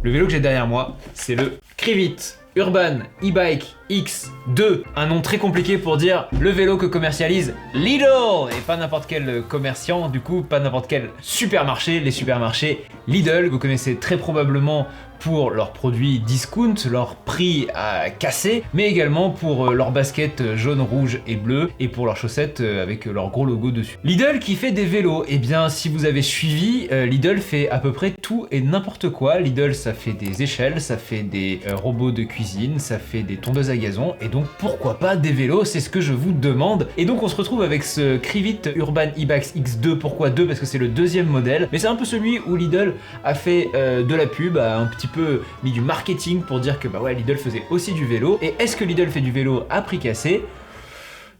Le vélo que j'ai derrière moi, c'est le Krivit Urban E-Bike X2, un nom très compliqué pour dire le vélo que commercialise Lidl, et pas n'importe quel commerçant, du coup pas n'importe quel supermarché, les supermarchés Lidl, vous connaissez très probablement pour leurs produits discount, leurs prix à casser, mais également pour leurs baskets jaune, rouge et bleu, et pour leurs chaussettes avec leur gros logo dessus. Lidl qui fait des vélos, et bien si vous avez suivi, Lidl fait à peu près tout et n'importe quoi. Lidl ça fait des échelles, ça fait des robots de cuisine, ça fait des tondeuses à gazon, et donc pourquoi pas des vélos, c'est ce que je vous demande. Et donc on se retrouve avec ce Krivit Urban E-Bike X2, pourquoi 2? Parce que c'est le deuxième modèle, mais c'est un peu celui où Lidl a fait de la pub, a un petit peu mis du marketing pour dire que bah ouais, Lidl faisait aussi du vélo. Et est-ce que Lidl fait du vélo à prix cassé?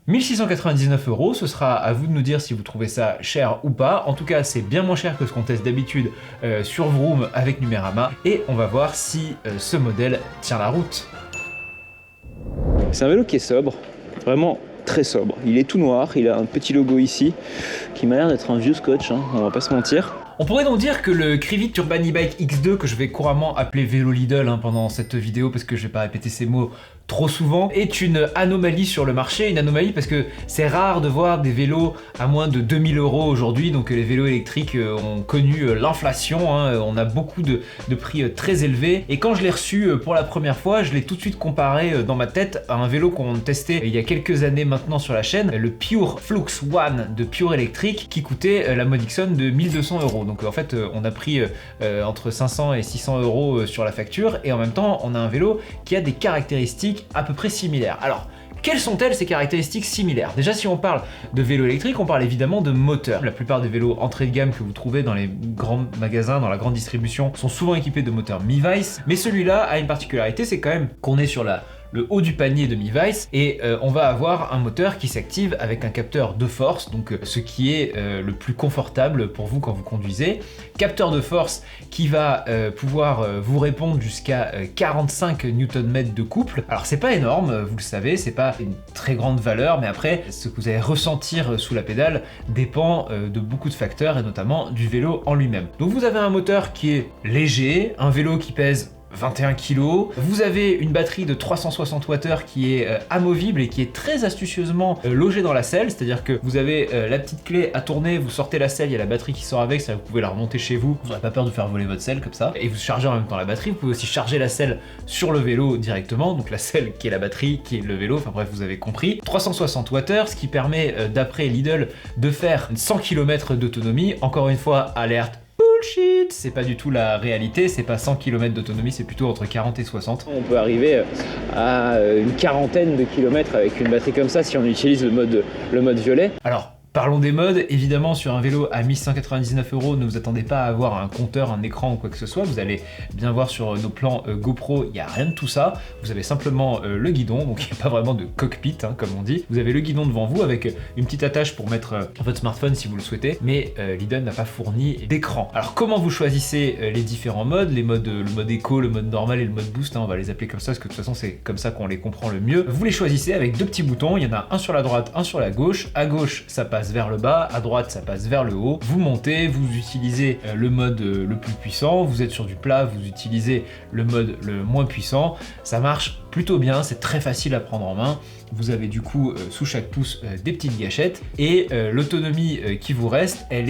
1699 €, ce sera à vous de nous dire si vous trouvez ça cher ou pas. En tout cas, c'est bien moins cher que ce qu'on teste d'habitude sur Vroom avec Numérama, et on va voir si ce modèle tient la route. C'est un vélo qui est sobre, vraiment très sobre. Il est tout noir, il a un petit logo ici qui m'a l'air d'être un vieux scotch, hein, on va pas se mentir. On pourrait donc dire que le Krivit Urban E-Bike X2, que je vais couramment appeler vélo Lidl pendant cette vidéo parce que je vais pas répéter ces mots trop souvent, est une anomalie sur le marché, une anomalie parce que c'est rare de voir des vélos à moins de 2000 € aujourd'hui, donc les vélos électriques ont connu l'inflation, on a beaucoup de prix très élevés, et quand je l'ai reçu pour la première fois, je l'ai tout de suite comparé dans ma tête à un vélo qu'on testait il y a quelques années maintenant sur la chaîne, le Pure Flux One de Pure Electric, qui coûtait la modique somme de 1200 €. Donc en fait on a pris entre 500 et 600 € sur la facture, et en même temps on a un vélo qui a des caractéristiques à peu près similaires. Alors, quelles sont-elles ces caractéristiques similaires? Déjà, si on parle de vélo électrique, on parle évidemment de moteur. La plupart des vélos entrée de gamme que vous trouvez dans les grands magasins, dans la grande distribution, sont souvent équipés de moteurs Mi-Vice, mais celui-là a une particularité, c'est quand même qu'on est sur le haut du panier de Mi-Vice, et on va avoir un moteur qui s'active avec un capteur de force, donc ce qui est le plus confortable pour vous quand vous conduisez. Capteur de force qui va pouvoir vous répondre jusqu'à 45 Nm de couple. Alors c'est pas énorme, vous le savez, c'est pas une très grande valeur, mais après ce que vous allez ressentir sous la pédale dépend de beaucoup de facteurs, et notamment du vélo en lui-même. Donc vous avez un moteur qui est léger, un vélo qui pèse 21 kg, vous avez une batterie de 360 Wh qui est amovible et qui est très astucieusement logée dans la selle, c'est-à-dire que vous avez la petite clé à tourner, vous sortez la selle, il y a la batterie qui sort avec, ça vous pouvez la remonter chez vous, vous n'aurez pas peur de faire voler votre selle comme ça, et vous chargez en même temps la batterie. Vous pouvez aussi charger la selle sur le vélo directement, donc la selle qui est la batterie, qui est le vélo, enfin bref, vous avez compris. 360 Wh, ce qui permet d'après Lidl de faire 100 km d'autonomie. Encore une fois, alerte bullshit, c'est pas du tout la réalité, c'est pas 100 km d'autonomie, c'est plutôt entre 40 et 60. On peut arriver à une quarantaine de kilomètres avec une batterie comme ça si on utilise le mode violet. Alors, parlons des modes. Évidemment, sur un vélo à 1199 €, ne vous attendez pas à avoir un compteur, un écran ou quoi que ce soit. Vous allez bien voir sur nos plans GoPro, il n'y a rien de tout ça. Vous avez simplement le guidon, donc il n'y a pas vraiment de cockpit, comme on dit. Vous avez le guidon devant vous avec une petite attache pour mettre votre smartphone si vous le souhaitez, mais Lidl n'a pas fourni d'écran. Alors comment vous choisissez les différents modes, le mode éco, le mode normal et le mode boost, on va les appeler comme ça, parce que de toute façon c'est comme ça qu'on les comprend le mieux. Vous les choisissez avec deux petits boutons, il y en a un sur la droite, un sur la gauche. À gauche, ça passe vers le bas, à droite ça passe vers le haut. Vous montez, vous utilisez le mode le plus puissant, vous êtes sur du plat, vous utilisez le mode le moins puissant. Ça marche plutôt bien, c'est très facile à prendre en main. Vous avez du coup sous chaque pouce des petites gâchettes, et l'autonomie qui vous reste, elle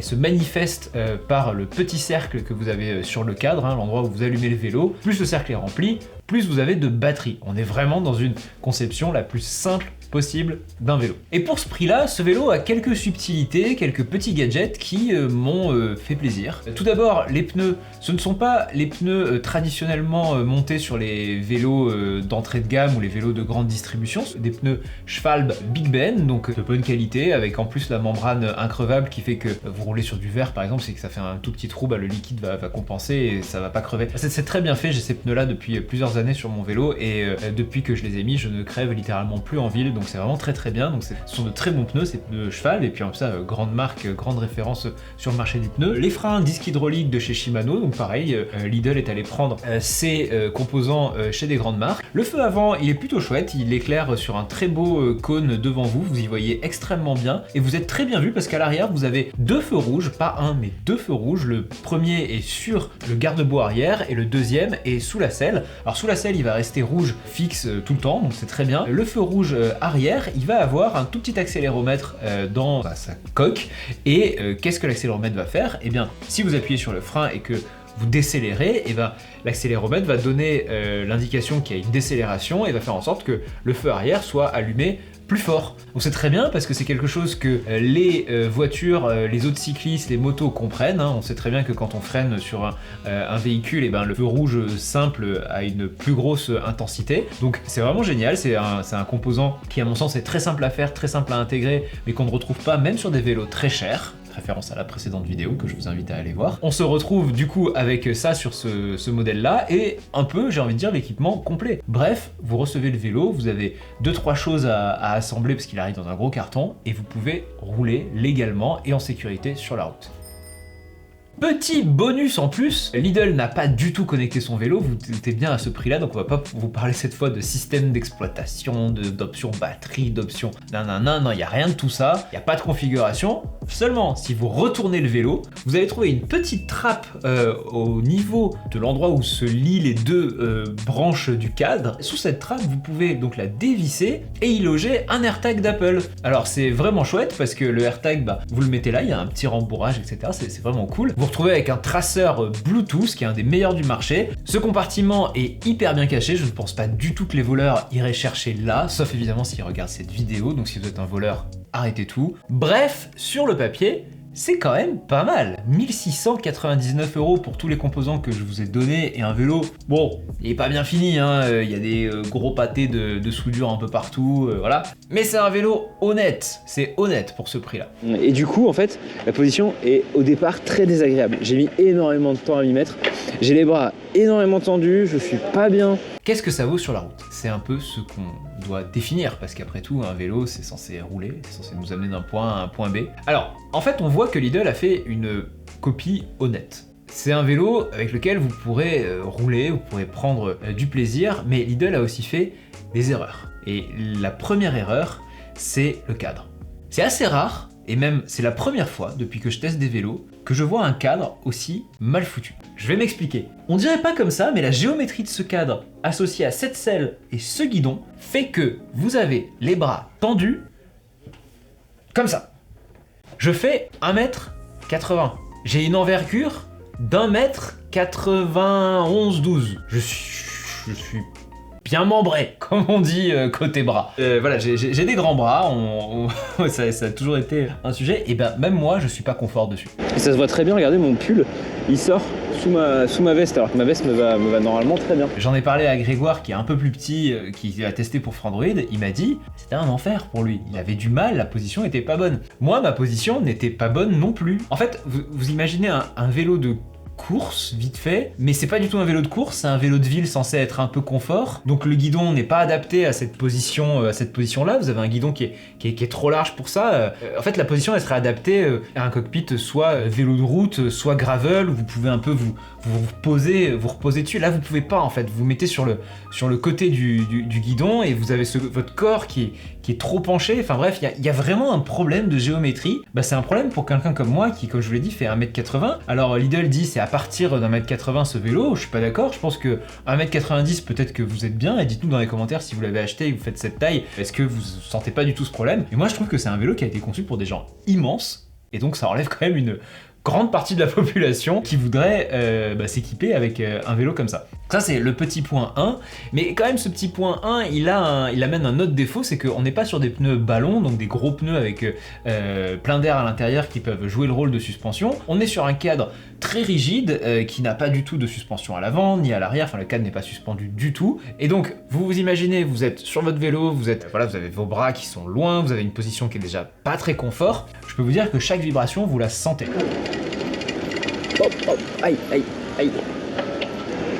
se manifeste par le petit cercle que vous avez sur le cadre, l'endroit où vous allumez le vélo. Plus le cercle est rempli, plus vous avez de batterie. On est vraiment dans une conception la plus simple possible d'un vélo. Et pour ce prix-là, ce vélo a quelques subtilités, quelques petits gadgets qui m'ont fait plaisir. Tout d'abord, les pneus, ce ne sont pas les pneus traditionnellement montés sur les vélos d'entrée de gamme ou les vélos de grande distribution, des pneus Schwalbe Big Ben, donc de bonne qualité, avec en plus la membrane increvable qui fait que vous roulez sur du verre par exemple, c'est que ça fait un tout petit trou, le liquide va compenser et ça va pas crever. C'est très bien fait, j'ai ces pneus là depuis plusieurs années sur mon vélo, et depuis que je les ai mis, je ne crève littéralement plus en ville, donc donc c'est vraiment très bien. Donc ce sont de très bons pneus, ces pneus cheval, et puis en plus ça, grande marque, grande référence sur le marché des pneus. Les freins disques hydrauliques de chez Shimano, donc pareil, Lidl est allé prendre ses composants chez des grandes marques. Le feu avant, il est plutôt chouette, il éclaire sur un très beau cône devant vous, vous y voyez extrêmement bien, et vous êtes très bien vu parce qu'à l'arrière, vous avez deux feux rouges, pas un, mais deux feux rouges. Le premier est sur le garde-boue arrière, et le deuxième est sous la selle. Alors sous la selle, il va rester rouge fixe tout le temps, donc c'est très bien. Le feu rouge arrière, il va avoir un tout petit accéléromètre dans sa coque, et qu'est-ce que l'accéléromètre va faire? Eh bien, si vous appuyez sur le frein et que vous décélérez, et ben l'accéléromètre va donner l'indication qu'il y a une décélération et va faire en sorte que le feu arrière soit allumé plus fort. Donc c'est très bien parce que c'est quelque chose que les voitures, les autres cyclistes, les motos comprennent. Hein. On sait très bien que quand on freine sur un véhicule, et ben le feu rouge simple a une plus grosse intensité. Donc c'est vraiment génial, c'est un composant qui à mon sens est très simple à faire, très simple à intégrer, mais qu'on ne retrouve pas même sur des vélos très chers. Référence à la précédente vidéo que je vous invite à aller voir. On se retrouve du coup avec ça sur ce modèle-là et un peu, j'ai envie de dire, l'équipement complet. Bref, vous recevez le vélo, vous avez 2-3 choses à assembler parce qu'il arrive dans un gros carton et vous pouvez rouler légalement et en sécurité sur la route. Petit bonus en plus, Lidl n'a pas du tout connecté son vélo, vous doutez bien à ce prix-là, donc on va pas vous parler cette fois de système d'exploitation, d'options batterie, d'options non, il n'y a rien de tout ça, il n'y a pas de configuration. Seulement, si vous retournez le vélo, vous allez trouver une petite trappe au niveau de l'endroit où se lient les deux branches du cadre. Sous cette trappe, vous pouvez donc la dévisser et y loger un AirTag d'Apple. Alors c'est vraiment chouette parce que le AirTag, vous le mettez là, il y a un petit rembourrage, etc. C'est vraiment cool. Vous retrouvez avec un traceur Bluetooth qui est un des meilleurs du marché. Ce compartiment est hyper bien caché, je ne pense pas du tout que les voleurs iraient chercher là, sauf évidemment s'ils regardent cette vidéo, donc si vous êtes un voleur, arrêtez tout. Bref, sur le papier, c'est quand même pas mal. 1699 € pour tous les composants que je vous ai donnés et un vélo, bon, il est pas bien fini, hein. Il y a des gros pâtés de soudure un peu partout, voilà. Mais c'est un vélo honnête, c'est honnête pour ce prix-là. Et du coup, en fait, la position est au départ très désagréable. J'ai mis énormément de temps à m'y mettre. J'ai les bras énormément tendus, je suis pas bien. Qu'est-ce que ça vaut sur la route? C'est un peu ce qu'on doit définir, parce qu'après tout, un vélo, c'est censé rouler, c'est censé nous amener d'un point A à un point B. Alors, en fait, on voit que Lidl a fait une copie honnête. C'est un vélo avec lequel vous pourrez rouler, vous pourrez prendre du plaisir, mais Lidl a aussi fait des erreurs. Et la première erreur, c'est le cadre. C'est assez rare, et même c'est la première fois depuis que je teste des vélos que je vois un cadre aussi mal foutu. Je vais m'expliquer. On dirait pas comme ça, mais la géométrie de ce cadre associé à cette selle et ce guidon fait que vous avez les bras tendus comme ça. Je fais 1m80. J'ai une envergure d'1m91-12. Je suis bien membré, comme on dit côté bras. Voilà, j'ai des grands bras, ça a toujours été un sujet, et ben même moi je suis pas confort dessus. Et ça se voit très bien, regardez mon pull, il sort sous ma veste, alors que ma veste me va normalement très bien. J'en ai parlé à Grégoire qui est un peu plus petit, qui a testé pour Frandroid, il m'a dit c'était un enfer pour lui, il avait du mal, la position était pas bonne. Moi ma position n'était pas bonne non plus. En fait, vous imaginez un vélo de course vite fait, mais c'est pas du tout un vélo de course, c'est un vélo de ville censé être un peu confort, donc le guidon n'est pas adapté à cette position là. Vous avez un guidon qui est trop large pour ça. En fait la position elle serait adaptée à un cockpit soit vélo de route, soit gravel, où vous pouvez un peu vous reposer dessus. Là vous pouvez pas, en fait, vous vous mettez sur le côté du guidon et vous avez votre corps qui est trop penché. Enfin bref, il y a vraiment un problème de géométrie. C'est un problème pour quelqu'un comme moi qui, comme je vous l'ai dit, fait 1m80. Alors Lidl dit c'est à partir d'1m80 ce vélo, je suis pas d'accord, je pense que 1m90 peut-être que vous êtes bien, et dites-nous dans les commentaires si vous l'avez acheté et que vous faites cette taille, est-ce que vous sentez pas du tout ce problème? Et moi je trouve que c'est un vélo qui a été conçu pour des gens immenses, et donc ça enlève quand même une grande partie de la population qui voudrait s'équiper avec un vélo comme ça. Ça c'est le petit point 1, mais quand même ce petit point 1 il amène un autre défaut, c'est qu'on n'est pas sur des pneus ballons, donc des gros pneus avec plein d'air à l'intérieur qui peuvent jouer le rôle de suspension. On est sur un cadre très rigide qui n'a pas du tout de suspension à l'avant ni à l'arrière, enfin le cadre n'est pas suspendu du tout, et donc vous imaginez, vous êtes sur votre vélo, vous avez vos bras qui sont loin, vous avez une position qui est déjà pas très confort. Je peux vous dire que chaque vibration vous la sentez. Hop, hop, aïe, aïe, aïe.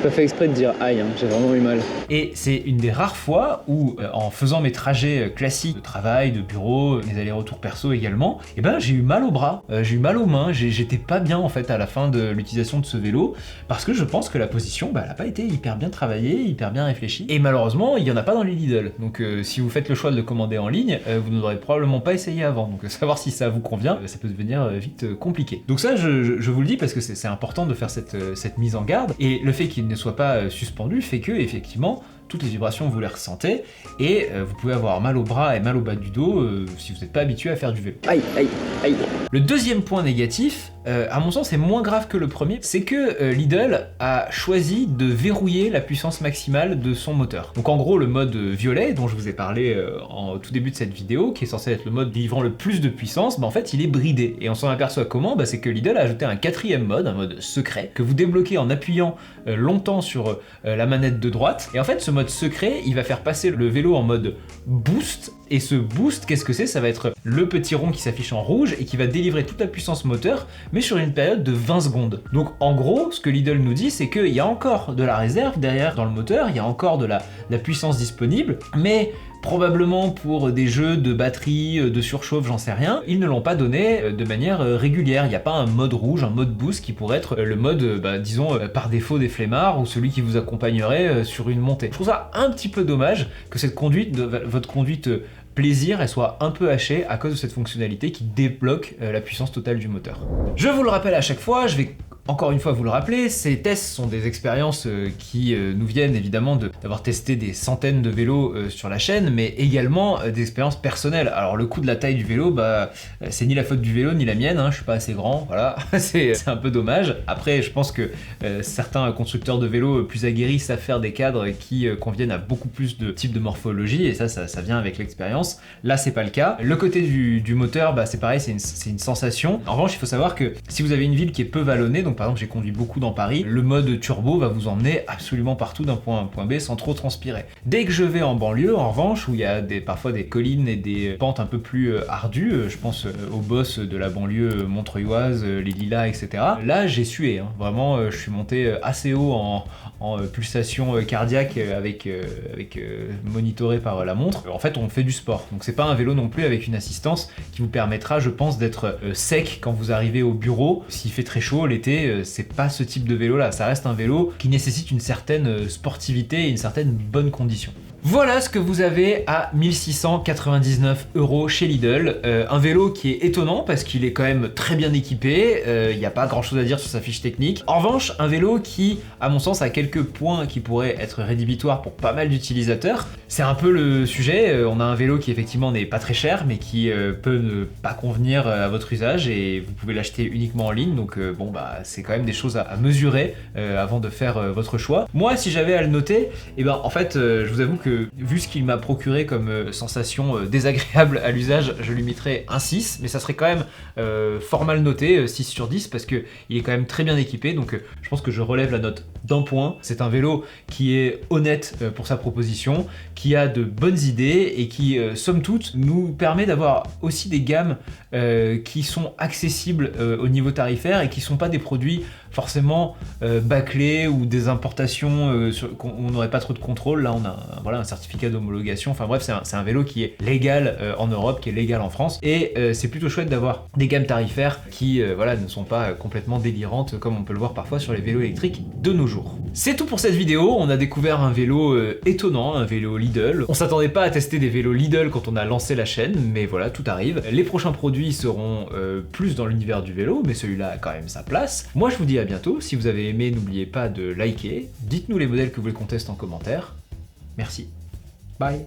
pas fait exprès de dire aïe, hein, j'ai vraiment eu mal. Et c'est une des rares fois où, en faisant mes trajets classiques de travail, de bureau, mes allers-retours perso également, et ben j'ai eu mal au bras, j'ai eu mal aux mains, j'étais pas bien en fait à la fin de l'utilisation de ce vélo, parce que je pense que la position, elle a pas été hyper bien travaillée, hyper bien réfléchie. Et malheureusement, il y en a pas dans les Lidl. Donc si vous faites le choix de le commander en ligne, vous n'aurez probablement pas essayé avant. Donc savoir si ça vous convient, ça peut devenir vite compliqué. Donc ça, je vous le dis parce que c'est important de faire cette mise en garde. Et le fait qu'il ne soit pas suspendu fait que, effectivement, toutes les vibrations, vous les ressentez, et vous pouvez avoir mal au bras et mal au bas du dos si vous n'êtes pas habitué à faire du vélo. Aïe, aïe, aïe. Le deuxième point négatif, à mon sens c'est moins grave que le premier, c'est que Lidl a choisi de verrouiller la puissance maximale de son moteur. Donc en gros le mode violet dont je vous ai parlé en tout début de cette vidéo, qui est censé être le mode livrant le plus de puissance, en fait il est bridé. Et on s'en aperçoit comment, c'est que Lidl a ajouté un quatrième mode, un mode secret, que vous débloquez en appuyant longtemps sur la manette de droite. Et en fait ce mode secret, il va faire passer le vélo en mode boost. Et ce boost, qu'est-ce que c'est? Ça va être le petit rond qui s'affiche en rouge et qui va délivrer toute la puissance moteur, mais sur une période de 20 secondes. Donc en gros, ce que Lidl nous dit, c'est qu'il y a encore de la réserve derrière dans le moteur, il y a encore de la puissance disponible, mais probablement pour des jeux de batterie, de surchauffe, j'en sais rien, ils ne l'ont pas donné de manière régulière. Il n'y a pas un mode rouge, un mode boost qui pourrait être le mode, disons, par défaut des flemmards ou celui qui vous accompagnerait sur une montée. Je trouve ça un petit peu dommage que cette conduite, votre conduite plaisir, elle soit un peu hachée à cause de cette fonctionnalité qui débloque la puissance totale du moteur. Je vous le rappelle à chaque fois, je vais encore une fois vous le rappeler, ces tests sont des expériences qui nous viennent évidemment d'avoir testé des centaines de vélos sur la chaîne, mais également des expériences personnelles. Alors le coup de la taille du vélo, c'est ni la faute du vélo ni la mienne, je suis pas assez grand, voilà, c'est un peu dommage. Après je pense que certains constructeurs de vélos plus aguerris savent faire des cadres qui conviennent à beaucoup plus de types de morphologie, et ça vient avec l'expérience. Là c'est pas le cas. Le côté du moteur, c'est pareil, c'est une sensation. En revanche il faut savoir que si vous avez une ville qui est peu vallonnée, donc par exemple j'ai conduit beaucoup dans Paris, le mode turbo va vous emmener absolument partout d'un point A à un point B sans trop transpirer. Dès que je vais en banlieue, en revanche, où il y a parfois des collines et des pentes un peu plus ardues, je pense aux bosses de la banlieue montreuilloise, les Lilas, etc. Là j'ai sué, vraiment je suis monté assez haut en pulsation cardiaque avec monitoré par la montre. En fait on fait du sport, donc c'est pas un vélo non plus avec une assistance qui vous permettra, je pense, d'être sec quand vous arrivez au bureau. S'il fait très chaud l'été, c'est pas ce type de vélo là, ça reste un vélo qui nécessite une certaine sportivité et une certaine bonne condition. Voilà ce que vous avez à 1699 € chez Lidl. Un vélo qui est étonnant parce qu'il est quand même très bien équipé, il n'y a pas grand chose à dire sur sa fiche technique. En revanche, un vélo qui, à mon sens, a quelques points qui pourraient être rédhibitoires pour pas mal d'utilisateurs. C'est un peu le sujet, on a un vélo qui effectivement n'est pas très cher mais qui peut ne pas convenir à votre usage et vous pouvez l'acheter uniquement en ligne, donc c'est quand même des choses à mesurer avant de faire votre choix. Moi, si j'avais à le noter, en fait, je vous avoue que vu ce qu'il m'a procuré comme sensation désagréable à l'usage, je lui mettrais un 6, mais ça serait quand même fort mal noté, 6 sur 10, parce qu'il est quand même très bien équipé, donc je pense que je relève la note d'un point. C'est un vélo qui est honnête pour sa proposition, qui a de bonnes idées et qui, somme toute, nous permet d'avoir aussi des gammes qui sont accessibles au niveau tarifaire et qui sont pas des produits forcément bâclés ou des importations où on n'aurait pas trop de contrôle. Là on a un certificat d'homologation, enfin bref c'est un vélo qui est légal en Europe, qui est légal en France, et c'est plutôt chouette d'avoir des gammes tarifaires qui ne sont pas complètement délirantes comme on peut le voir parfois sur les vélos électriques de nos jours. C'est tout pour cette vidéo, on a découvert un vélo étonnant, un vélo Lidl. On s'attendait pas à tester des vélos Lidl quand on a lancé la chaîne, mais voilà, tout arrive. Les prochains produits seront plus dans l'univers du vélo, mais celui-là a quand même sa place. Moi je vous dis à bientôt, si vous avez aimé n'oubliez pas de liker, dites-nous les modèles que vous voulez qu'on teste en commentaire. Merci, bye.